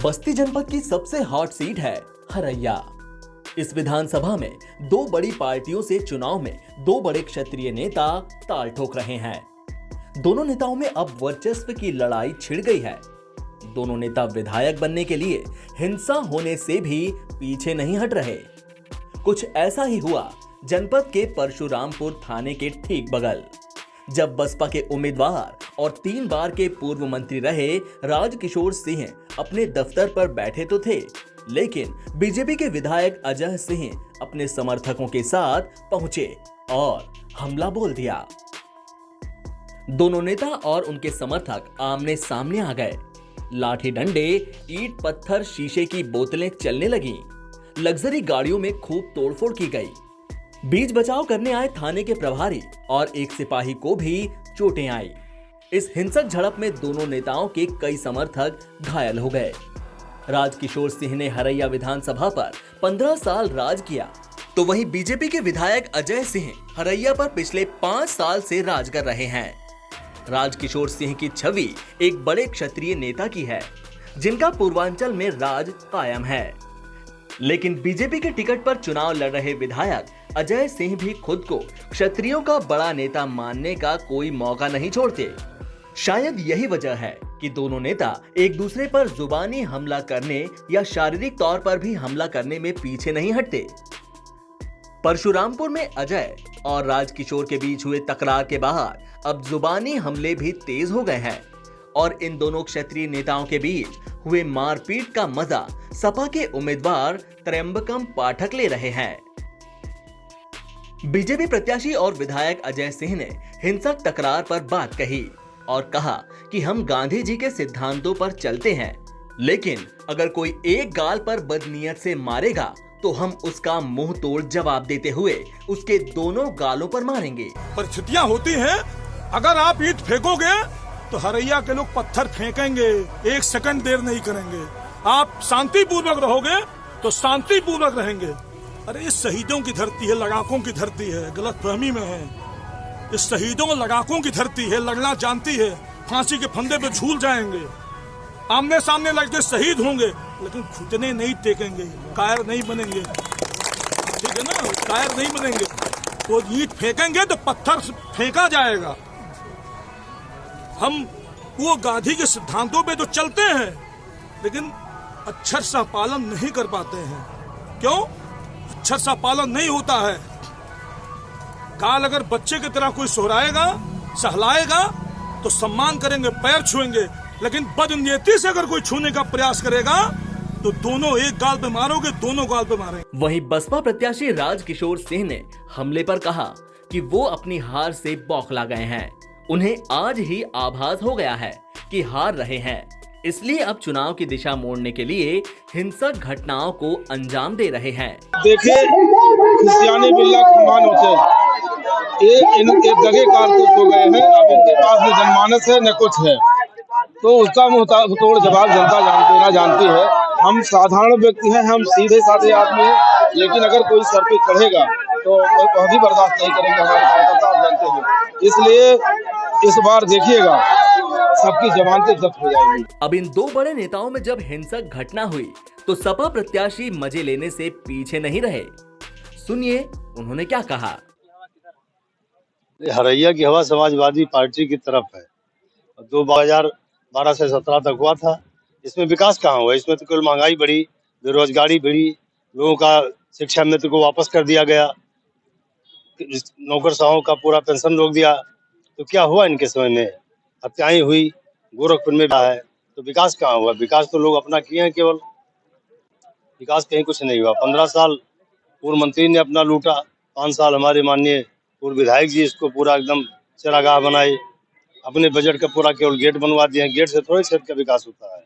बस्ती जनपद की सबसे हॉट सीट है हरैया। इस विधानसभा में दो बड़ी पार्टियों से चुनाव में दो बड़े क्षत्रिय नेता ताल ठोक रहे हैं। दोनों नेताओं में अब वर्चस्व की लड़ाई छिड़ गई है। दोनों नेता विधायक बनने के लिए हिंसा होने से भी पीछे नहीं हट रहे। कुछ ऐसा ही हुआ जनपद के परशुरामपुर थाने के ठीक बगल, जब बसपा के उम्मीदवार और 3 बार के पूर्व मंत्री रहे राजकिशोर सिंह अपने दफ्तर पर बैठे तो थे, लेकिन बीजेपी के विधायक अजय सिंह अपने समर्थकों के साथ पहुंचे और हमला बोल दिया। दोनों नेता और उनके समर्थक आमने सामने आ गए। लाठी डंडे, ईंट पत्थर, शीशे की बोतलें चलने लगी। लग्जरी गाड़ियों में खूब तोड़फोड़ की गई। बीच बचाव करने आए थाने के प्रभारी और एक सिपाही को भी चोटें आई। इस हिंसक झड़प में दोनों नेताओं के कई समर्थक घायल हो गए। राजकिशोर सिंह ने हरैया विधानसभा पर 15 साल राज किया, तो वहीं बीजेपी के विधायक अजय सिंह हरैया पर पिछले 5 साल से राज कर रहे हैं। राजकिशोर सिंह की छवि एक बड़े क्षत्रिय नेता की है, जिनका पूर्वांचल में राज कायम है। लेकिन बीजेपी के टिकट पर चुनाव लड़ रहे विधायक अजय सिंह भी खुद को क्षत्रियों का बड़ा नेता मानने का कोई मौका नहीं छोड़ते। शायद यही वजह है कि दोनों नेता एक दूसरे पर जुबानी हमला करने या शारीरिक तौर पर भी हमला करने में पीछे नहीं हटते। परशुरामपुर में अजय और राजकिशोर के बीच हुए तकरार के बाद अब जुबानी हमले भी तेज हो गए हैं और इन दोनों क्षत्रिय नेताओं के बीच हुए मारपीट का मजा सपा के उम्मीदवार त्र्यंबकम पाठक ले रहे हैं। बीजेपी प्रत्याशी और विधायक अजय सिंह ने हिंसक तकरार पर बात कही और कहा कि हम गांधी जी के सिद्धांतों पर चलते हैं, लेकिन अगर कोई एक गाल पर बदनीयत से मारेगा तो हम उसका मुंह तोड़ जवाब देते हुए उसके दोनों गालों पर मारेंगे। परिस्थितियां होती हैं, अगर आप ईंट फेंकोगे तो हरैया के लोग पत्थर फेंकेंगे, 1 सेकंड देर नहीं करेंगे। आप शांतिपूर्वक रहोगे तो शांतिपूर्वक रहेंगे। अरे इस शहीदों की धरती है, लड़ाकों की धरती है, गलतफहमी में है। इस शहीदों लड़ाकों की धरती है, लड़ना जानती है, फांसी के फंदे पे झूल जाएंगे, आमने सामने लड़के शहीद होंगे, लेकिन घुटने नहीं टेकेंगे, कायर नहीं बनेंगे। ठीक है ना, कायर नहीं बनेंगे। तो ईंट फेंकेंगे तो पत्थर फेंका जाएगा। हम वो गांधी के सिद्धांतों पे तो चलते हैं, लेकिन अक्षर सा पालन नहीं कर पाते हैं। क्यों? अक्षर सा पालन नहीं होता है। काल अगर बच्चे की तरह कोई सोहराएगा, सहलाएगा तो सम्मान करेंगे, पैर छुएंगे, लेकिन बदनीयती से अगर कोई छूने का प्रयास करेगा तो दोनों एक गाल पे मारोगे, दोनों गाल पे मारेंगे। वहीं बसपा प्रत्याशी राजकिशोर सिंह ने हमले पर कहा कि वो अपनी हार से बौखला गए हैं। उन्हें आज ही आभास हो गया है कि हार रहे हैं, इसलिए अब चुनाव की दिशा मोड़ने के लिए हिंसक घटनाओं को अंजाम दे रहे हैं। देखिए, क्रिश्चियानी बिल्ला खमान होते एक जगह कारतूस हो गए हैं। अब इनके पास न जनमानस है न कुछ है, तो उसका मुंह तोड़ जवाब जनता देना जानती है। हम साधारण व्यक्ति हैं, हम सीधे साधे आदमी हैं, लेकिन अगर कोई सर पे चढ़ेगा तो वह भी बर्दाश्त नहीं करेंगे। हमारे कार्यकर्ता आप जानते हैं, इसलिए इस बार देखिएगा सबकी जमानतें जब्त हो जाएंगी। अब इन दो बड़े नेताओं में जब हिंसक घटना हुई तो सपा प्रत्याशी मजे लेने से पीछे नहीं रहे। सुनिए उन्होंने क्या कहा। हरैया की हवा समाजवादी पार्टी की तरफ है। 2012 से 17 तक हुआ था। इसमें विकास कहाँ हुआ? इसमें तो केवल महंगाई बढ़ी, बेरोजगारी बढ़ी, लोगों का शिक्षा मित्र को वापस कर दिया गया, नौकरशाहों का पूरा पेंशन रोक दिया। तो क्या हुआ इनके समय में? हत्याएं हुई, गोरखपुर में है, तो विकास कहाँ हुआ? विकास तो लोग अपना किए हैं, केवल विकास कहीं कुछ नहीं हुआ। 15 साल पूर्व मंत्री ने अपना लूटा, 5 साल हमारे माननीय पूर्व विधायक जी इसको पूरा एकदम चरागाह बनाए। अपने बजट का पूरा केवल गेट बनवा दिए हैं। गेट से थोड़े क्षेत्र का विकास होता है।